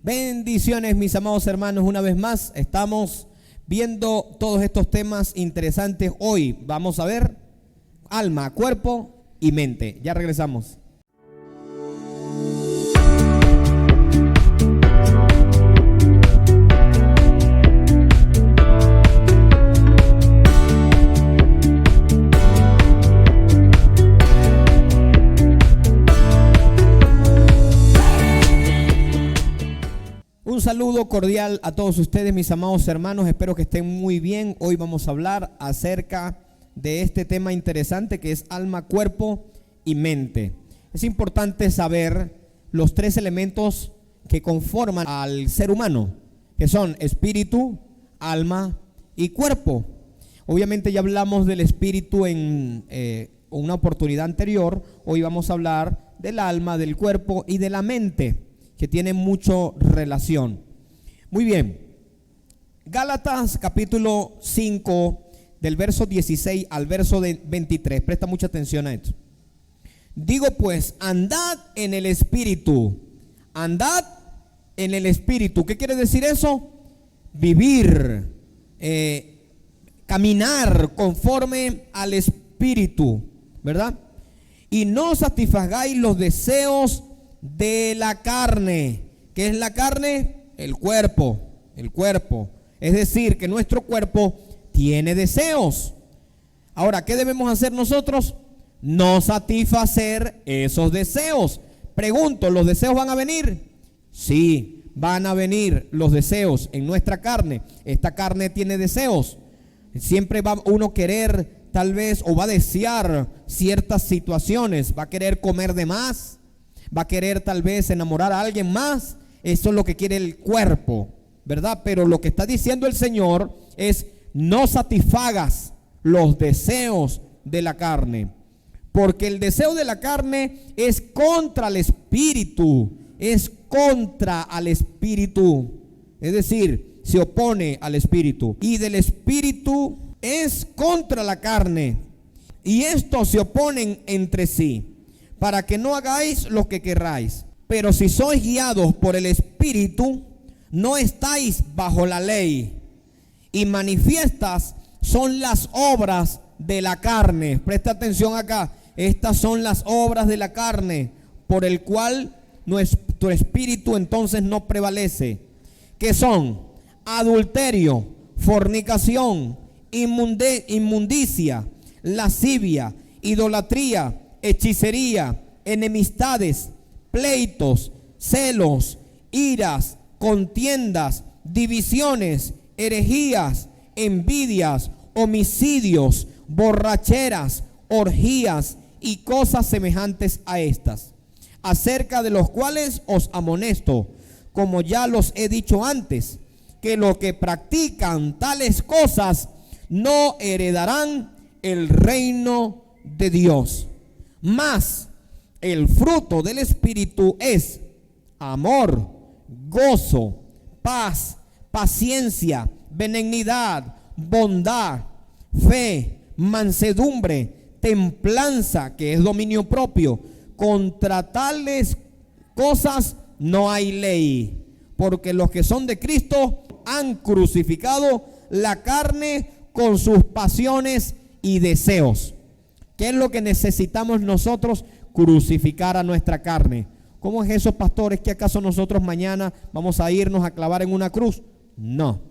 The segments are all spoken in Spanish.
Bendiciones, mis amados hermanos, una vez más estamos viendo todos estos temas interesantes. Hoy vamos a ver alma, cuerpo y mente. Ya regresamos. Un saludo cordial a todos ustedes, mis amados hermanos, espero que estén muy bien. Hoy vamos a hablar acerca de este tema interesante que es alma, cuerpo y mente. Es importante saber los tres elementos que conforman al ser humano, que son espíritu, alma y cuerpo. Obviamente ya hablamos del espíritu en una oportunidad anterior. Hoy vamos a hablar del alma, del cuerpo y de la mente, que tiene mucha relación. Muy bien. Gálatas capítulo 5, del verso 16 al verso 23. Presta mucha atención a esto. Digo pues, andad en el espíritu. Andad en el espíritu. ¿Qué quiere decir eso? Vivir, caminar conforme al espíritu, ¿verdad? Y no satisfagáis los deseos de la carne. ¿Qué es la carne? El cuerpo. Es decir, que nuestro cuerpo tiene deseos. Ahora, ¿qué debemos hacer nosotros? No satisfacer esos deseos. Pregunto, ¿los deseos van a venir? Sí, van a venir los deseos en nuestra carne. Esta carne tiene deseos. Siempre va uno a querer, tal vez, o va a desear ciertas situaciones. Va a querer comer de más. Va a querer tal vez enamorar a alguien más. Eso es lo que quiere el cuerpo, ¿verdad? Pero lo que está diciendo el Señor es: no satisfagas los deseos de la carne, porque el deseo de la carne es contra el espíritu, es contra al espíritu, es decir, se opone al espíritu, y del espíritu es contra la carne, y estos se oponen entre sí, para que no hagáis lo que querráis. Pero si sois guiados por el Espíritu, no estáis bajo la ley. Y manifiestas son las obras de la carne. Presta atención acá. Estas son las obras de la carne, por el cual nuestro espíritu entonces no prevalece. Que son adulterio, fornicación, inmundicia, lascivia, idolatría, hechicería, enemistades, pleitos, celos, iras, contiendas, divisiones, herejías, envidias, homicidios, borracheras, orgías y cosas semejantes a estas, acerca de los cuales os amonesto, como ya los he dicho antes, que los que practican tales cosas no heredarán el reino de Dios. Mas el fruto del Espíritu es amor, gozo, paz, paciencia, benignidad, bondad, fe, mansedumbre, templanza, que es dominio propio. Contra tales cosas no hay ley, porque los que son de Cristo han crucificado la carne con sus pasiones y deseos. ¿Qué es lo que necesitamos nosotros? Crucificar a nuestra carne. ¿Cómo es eso, pastores? ¿Que acaso nosotros mañana vamos a irnos a clavar en una cruz? No.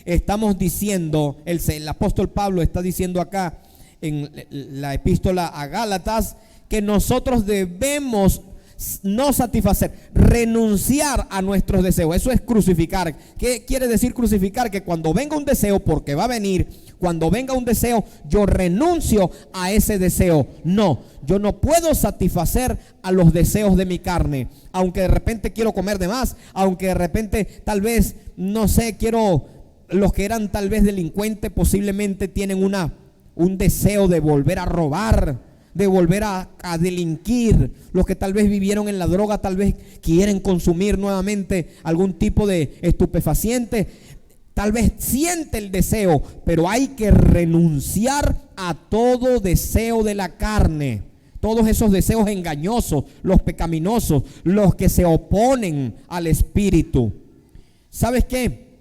Estamos diciendo, el apóstol Pablo está diciendo acá en la epístola a Gálatas, que nosotros debemos no satisfacer, renunciar a nuestros deseos. Eso es crucificar. ¿Qué quiere decir crucificar? Que cuando venga un deseo, porque va a venir, cuando venga un deseo, yo renuncio a ese deseo. No, yo no puedo satisfacer a los deseos de mi carne. Aunque de repente quiero comer de más, aunque de repente tal vez, no sé, los que eran tal vez delincuentes posiblemente tienen un deseo de volver a robar, de volver a delinquir. Los que tal vez vivieron en la droga, tal vez quieren consumir nuevamente algún tipo de estupefaciente. Tal vez siente el deseo, pero hay que renunciar a todo deseo de la carne. todos esos deseos engañosos, los pecaminosos, los que se oponen al Espíritu. ¿Sabes qué?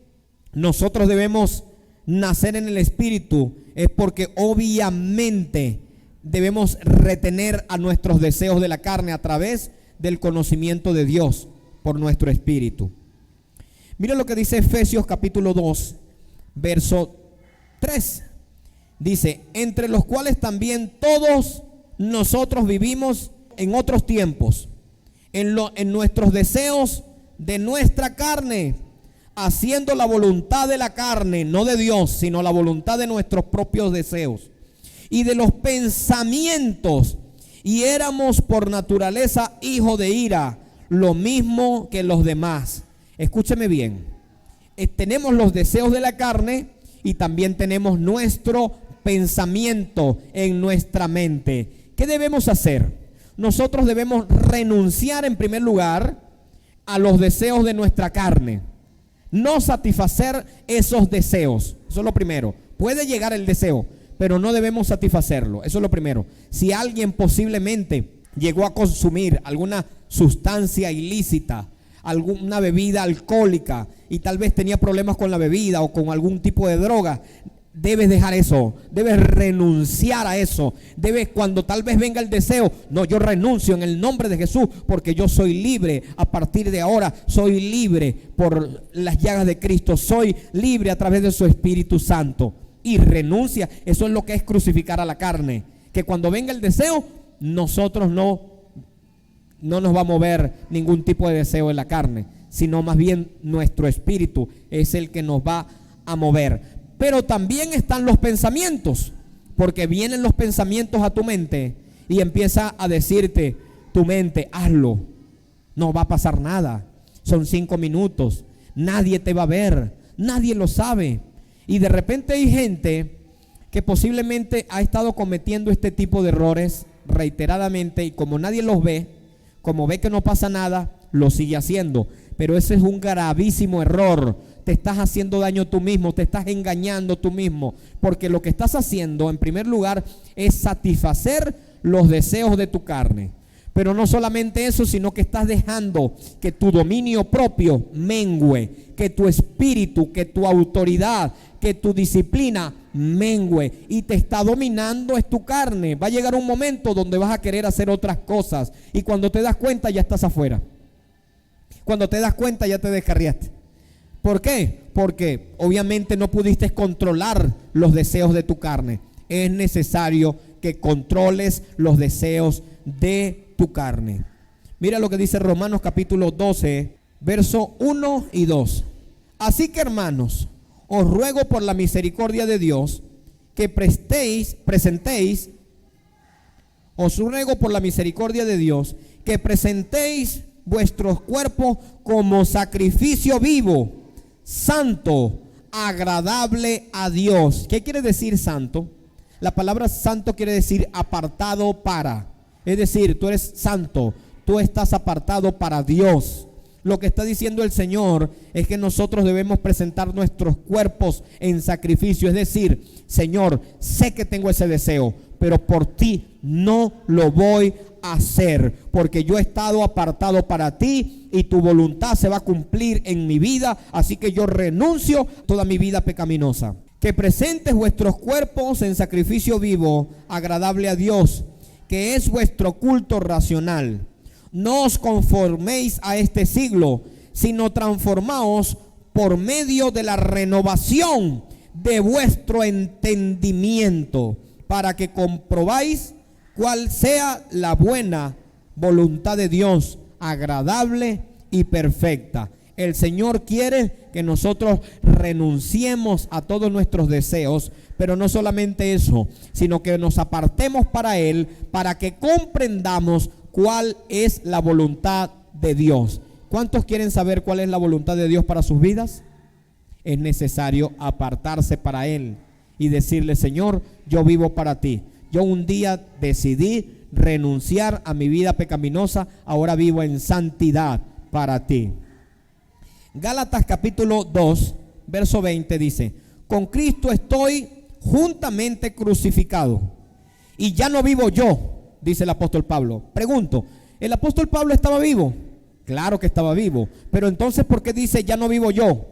Nosotros debemos nacer en el Espíritu, es porque obviamente debemos retener a nuestros deseos de la carne a través del conocimiento de Dios por nuestro Espíritu. Mira lo que dice Efesios capítulo 2, verso 3. Dice: entre los cuales también todos nosotros vivimos en otros tiempos, en nuestros deseos de nuestra carne, haciendo la voluntad de la carne, no de Dios, sino la voluntad de nuestros propios deseos y de los pensamientos, y éramos por naturaleza hijos de ira, lo mismo que los demás. Escúcheme bien, tenemos los deseos de la carne y también tenemos nuestro pensamiento en nuestra mente. ¿Qué debemos hacer? Nosotros debemos renunciar en primer lugar a los deseos de nuestra carne, no satisfacer esos deseos. Eso es lo primero. Puede llegar el deseo, pero no debemos satisfacerlo. Eso es lo primero. Si alguien posiblemente llegó a consumir alguna sustancia ilícita, alguna bebida alcohólica, y tal vez tenía problemas con la bebida o con algún tipo de droga, debes dejar eso, debes renunciar a eso. Debes, cuando tal vez venga el deseo, no, yo renuncio en el nombre de Jesús, porque yo soy libre. A partir de ahora soy libre por las llagas de Cristo, soy libre a través de su Espíritu Santo. Y renuncia. Eso es lo que es crucificar a la carne, que cuando venga el deseo, nosotros no nos va a mover ningún tipo de deseo en la carne, sino más bien nuestro espíritu es el que nos va a mover. Pero también están los pensamientos, porque vienen los pensamientos a tu mente y empieza a decirte tu mente: hazlo, no va a pasar nada, son 5 minutos, nadie te va a ver, nadie lo sabe. Y de repente hay gente que posiblemente ha estado cometiendo este tipo de errores reiteradamente, y como nadie los ve, como ve que no pasa nada, lo sigue haciendo. Pero ese es un gravísimo error. Te estás haciendo daño tú mismo, te estás engañando tú mismo, porque lo que estás haciendo en primer lugar es satisfacer los deseos de tu carne. Pero no solamente eso, sino que estás dejando que tu dominio propio mengüe, que tu espíritu, que tu autoridad, que tu disciplina mengüe, y te está dominando es tu carne. Va a llegar un momento donde vas a querer hacer otras cosas, y cuando te das cuenta ya estás afuera. Cuando te das cuenta ya te descarriaste. ¿Por qué? Porque obviamente no pudiste controlar los deseos de tu carne. Es necesario que controles los deseos de tu carne. Mira lo que dice Romanos capítulo 12, verso 1 y 2. Así que, hermanos, os ruego por la misericordia de Dios que presentéis, os ruego por la misericordia de Dios que presentéis vuestros cuerpos como sacrificio vivo, santo, agradable a Dios. ¿Qué quiere decir santo? La palabra santo quiere decir apartado para. Es decir, tú eres santo, tú estás apartado para Dios. Lo que está diciendo el Señor es que nosotros debemos presentar nuestros cuerpos en sacrificio. Es decir, Señor, sé que tengo ese deseo, pero por ti no lo voy a hacer, porque yo he estado apartado para ti y tu voluntad se va a cumplir en mi vida. Así que yo renuncio a toda mi vida pecaminosa. Que presentes vuestros cuerpos en sacrificio vivo, agradable a Dios, que es vuestro culto racional. No os conforméis a este siglo, sino transformaos por medio de la renovación de vuestro entendimiento, para que comprobáis cuál sea la buena voluntad de Dios, agradable y perfecta. El Señor quiere que nosotros renunciemos a todos nuestros deseos, pero no solamente eso, sino que nos apartemos para Él, para que comprendamos cuál es la voluntad de Dios. ¿Cuántos quieren saber cuál es la voluntad de Dios para sus vidas? Es necesario apartarse para Él y decirle: Señor, yo vivo para ti. Yo un día decidí renunciar a mi vida pecaminosa, ahora vivo en santidad para ti. Gálatas capítulo 2, verso 20 dice: con Cristo estoy juntamente crucificado, y ya no vivo yo, dice el apóstol Pablo. Pregunto, ¿el apóstol Pablo estaba vivo? Claro que estaba vivo, pero entonces ¿por qué dice ya no vivo yo?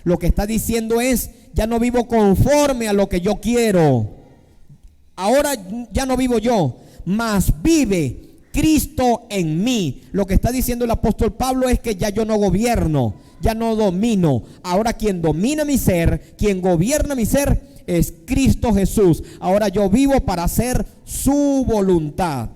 Lo que está diciendo es, ya no vivo conforme a lo que yo quiero. Ahora ya no vivo yo, mas vive Cristo en mí. Lo que está diciendo el apóstol Pablo es que ya yo no gobierno, ya no domino. Ahora quien domina mi ser, quien gobierna mi ser es Cristo Jesús. Ahora yo vivo para hacer su voluntad.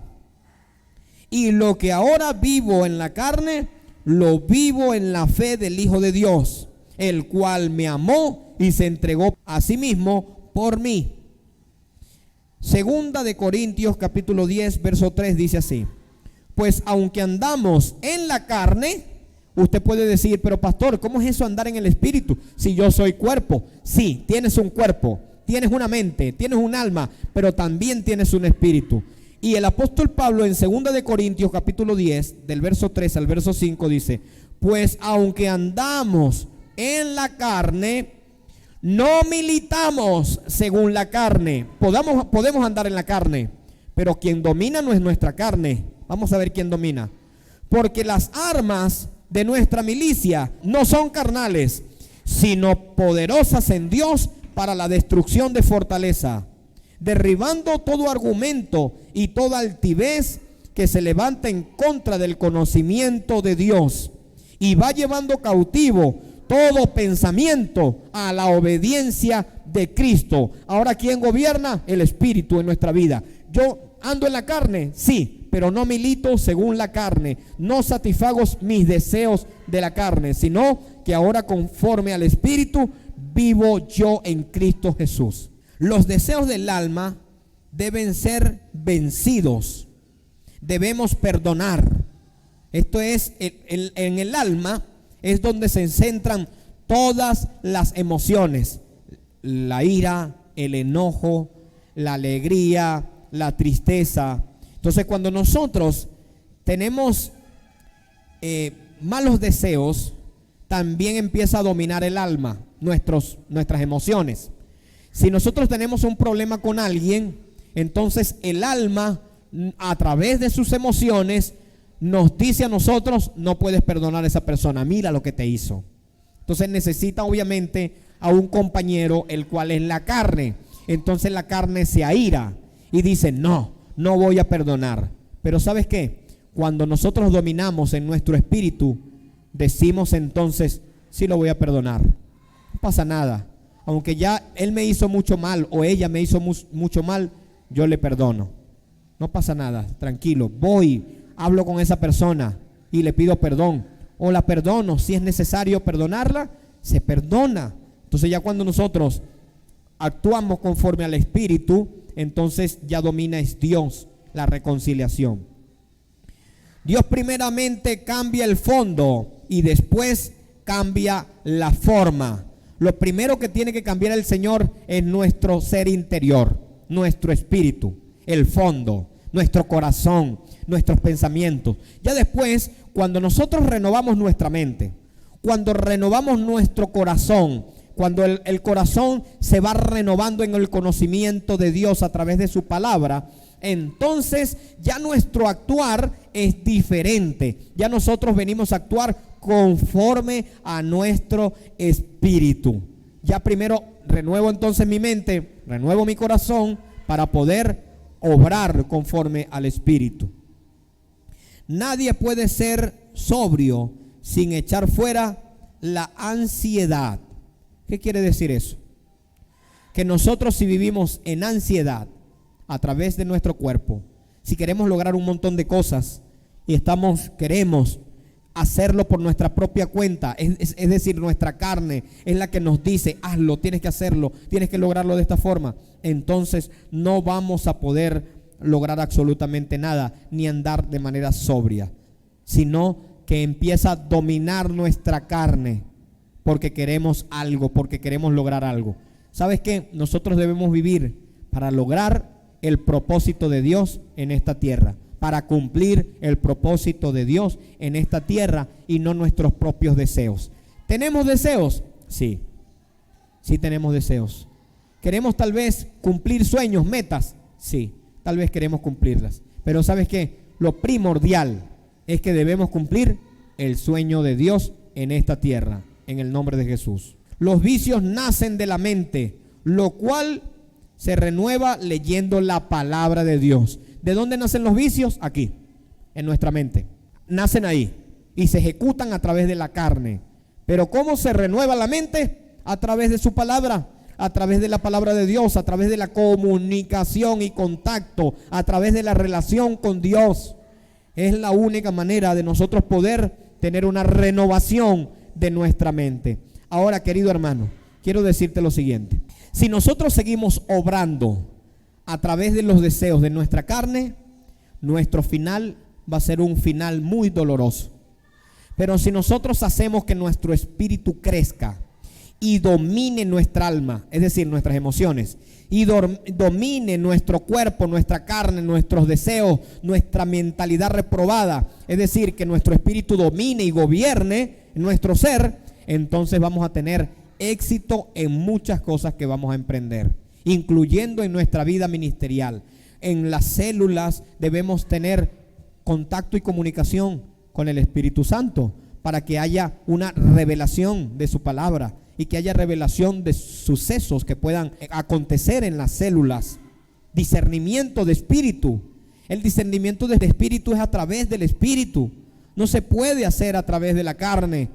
Y lo que ahora vivo en la carne, lo vivo en la fe del Hijo de Dios, el cual me amó y se entregó a sí mismo por mí. Segunda de Corintios capítulo 10 verso 3 dice así: pues aunque andamos en la carne, usted puede decir, pero pastor, ¿cómo es eso andar en el espíritu? Si yo soy cuerpo. Sí, tienes un cuerpo, tienes una mente, tienes un alma, pero también tienes un espíritu. Y el apóstol Pablo en segunda de Corintios capítulo 10 del verso 3 al verso 5 dice: pues aunque andamos en la carne, no militamos según la carne. Podemos andar en la carne, pero quien domina no es nuestra carne. Vamos a ver quién domina. Porque las armas de nuestra milicia no son carnales, sino poderosas en Dios para la destrucción de fortaleza, derribando todo argumento y toda altivez que se levanta en contra del conocimiento de Dios, y va llevando cautivo todo pensamiento a la obediencia de Cristo. Ahora, ¿quién gobierna? El Espíritu en nuestra vida. Yo ando en la carne, sí, pero no milito según la carne, no satisfago mis deseos de la carne, sino que ahora conforme al Espíritu vivo yo en Cristo Jesús. Los deseos del alma deben ser vencidos. Debemos perdonar. Esto es, en el alma es donde se centran todas las emociones: la ira, el enojo, la alegría, la tristeza. Entonces, cuando nosotros tenemos malos deseos, también empieza a dominar el alma, nuestras emociones. Si nosotros tenemos un problema con alguien, entonces el alma, a través de sus emociones, nos dice a nosotros: no puedes perdonar a esa persona, mira lo que te hizo. Entonces necesita obviamente a un compañero, el cual es la carne. Entonces la carne se aira y dice: no voy a perdonar. Pero ¿sabes qué? Cuando nosotros dominamos en nuestro espíritu, decimos entonces: sí lo voy a perdonar, no pasa nada. Aunque ya él me hizo mucho mal o ella me hizo mucho mal, yo le perdono. No pasa nada, tranquilo. Voy, hablo con esa persona y le pido perdón. O la perdono, si es necesario perdonarla, se perdona. Entonces ya cuando nosotros actuamos conforme al Espíritu, entonces ya domina es Dios, la reconciliación. Dios primeramente cambia el fondo y después cambia la forma. Lo primero que tiene que cambiar el Señor es nuestro ser interior, nuestro espíritu, el fondo, nuestro corazón, nuestros pensamientos. Ya después, cuando nosotros renovamos nuestra mente, cuando renovamos nuestro corazón, cuando el corazón se va renovando en el conocimiento de Dios a través de su palabra, entonces ya nuestro actuar es diferente. Ya nosotros venimos a actuar conforme a nuestro espíritu. Ya primero renuevo entonces mi mente, renuevo mi corazón para poder obrar conforme al espíritu. Nadie puede ser sobrio sin echar fuera la ansiedad. ¿Qué quiere decir eso? Que nosotros, si vivimos en ansiedad a través de nuestro cuerpo, si queremos lograr un montón de cosas y queremos hacerlo por nuestra propia cuenta, es decir, nuestra carne es la que nos dice: hazlo, tienes que hacerlo, tienes que lograrlo de esta forma, entonces no vamos a poder lograr absolutamente nada, ni andar de manera sobria, sino que empieza a dominar nuestra carne porque queremos algo, porque queremos lograr algo. ¿Sabes qué? Nosotros debemos vivir para lograr el propósito de Dios en esta tierra, para cumplir el propósito de Dios en esta tierra y no nuestros propios deseos. ¿Tenemos deseos? Sí, sí tenemos deseos. ¿Queremos tal vez cumplir sueños, metas? Sí, tal vez queremos cumplirlas, Pero ¿sabes qué? Lo primordial es que debemos cumplir el sueño de Dios en esta tierra, en el nombre de Jesús. Los vicios nacen de la mente, lo cual se renueva leyendo la palabra de Dios. ¿De dónde nacen los vicios? Aquí, en nuestra mente. Nacen ahí y se ejecutan a través de la carne. Pero ¿cómo se renueva la mente? A través de su palabra, a través de la palabra de Dios, a través de la comunicación y contacto, a través de la relación con Dios. Es la única manera de nosotros poder tener una renovación de nuestra mente. Ahora, querido hermano, quiero decirte lo siguiente. Si nosotros seguimos obrando a través de los deseos de nuestra carne, nuestro final va a ser un final muy doloroso. Pero si nosotros hacemos que nuestro espíritu crezca y domine nuestra alma, es decir, nuestras emociones, y domine nuestro cuerpo, nuestra carne, nuestros deseos, nuestra mentalidad reprobada, es decir, que nuestro espíritu domine y gobierne nuestro ser, entonces vamos a tener éxito en muchas cosas que vamos a emprender, incluyendo en nuestra vida ministerial. En las células debemos tener contacto y comunicación con el Espíritu Santo para que haya una revelación de su palabra y que haya revelación de sucesos que puedan acontecer en las células. Discernimiento de espíritu. El discernimiento de espíritu es a través del espíritu. No se puede hacer a través de la carne.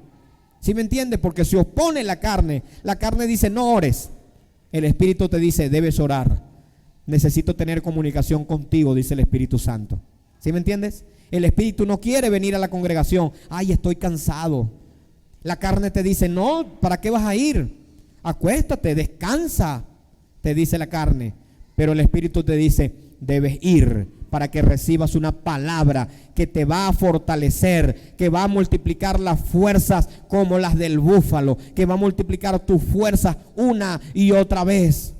¿Sí me entiende? Porque se opone la carne. La carne dice no ores. El espíritu te dice debes orar. Necesito tener comunicación contigo, dice el Espíritu Santo. ¿Sí me entiendes? El espíritu no quiere venir a la congregación. Ay, estoy cansado. La carne te dice, no, ¿para qué vas a ir? Acuéstate, descansa, te dice la carne. Pero el espíritu te dice, debes ir para que recibas una palabra que te va a fortalecer, que va a multiplicar las fuerzas como las del búfalo, que va a multiplicar tus fuerzas una y otra vez.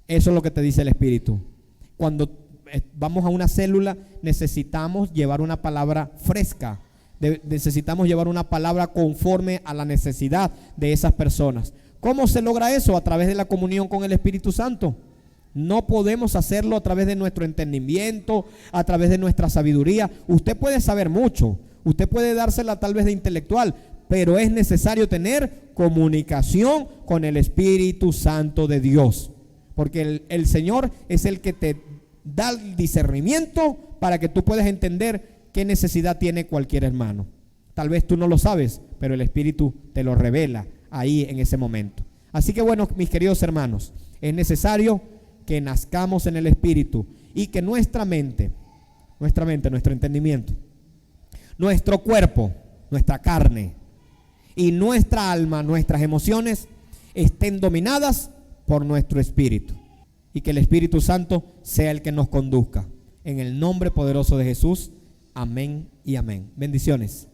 Eso es lo que te dice el espíritu. Cuando vamos a una célula, necesitamos llevar una palabra fresca. Necesitamos llevar una palabra conforme a la necesidad de esas personas. ¿Cómo se logra eso? A través de la comunión con el Espíritu Santo. No podemos hacerlo a través de nuestro entendimiento, a través de nuestra sabiduría. Usted puede saber mucho, usted puede dársela tal vez de intelectual, pero es necesario tener comunicación con el Espíritu Santo de Dios. Porque el Señor es el que te da el discernimiento para que tú puedas entender qué necesidad tiene cualquier hermano. Tal vez tú no lo sabes, pero el Espíritu te lo revela ahí en ese momento. Así que bueno, mis queridos hermanos, es necesario que nazcamos en el Espíritu y que nuestra mente, nuestro entendimiento, nuestro cuerpo, nuestra carne y nuestra alma, nuestras emociones estén dominadas por nuestro espíritu y que el Espíritu Santo sea el que nos conduzca. En el nombre poderoso de Jesús. Amén y amén. Bendiciones.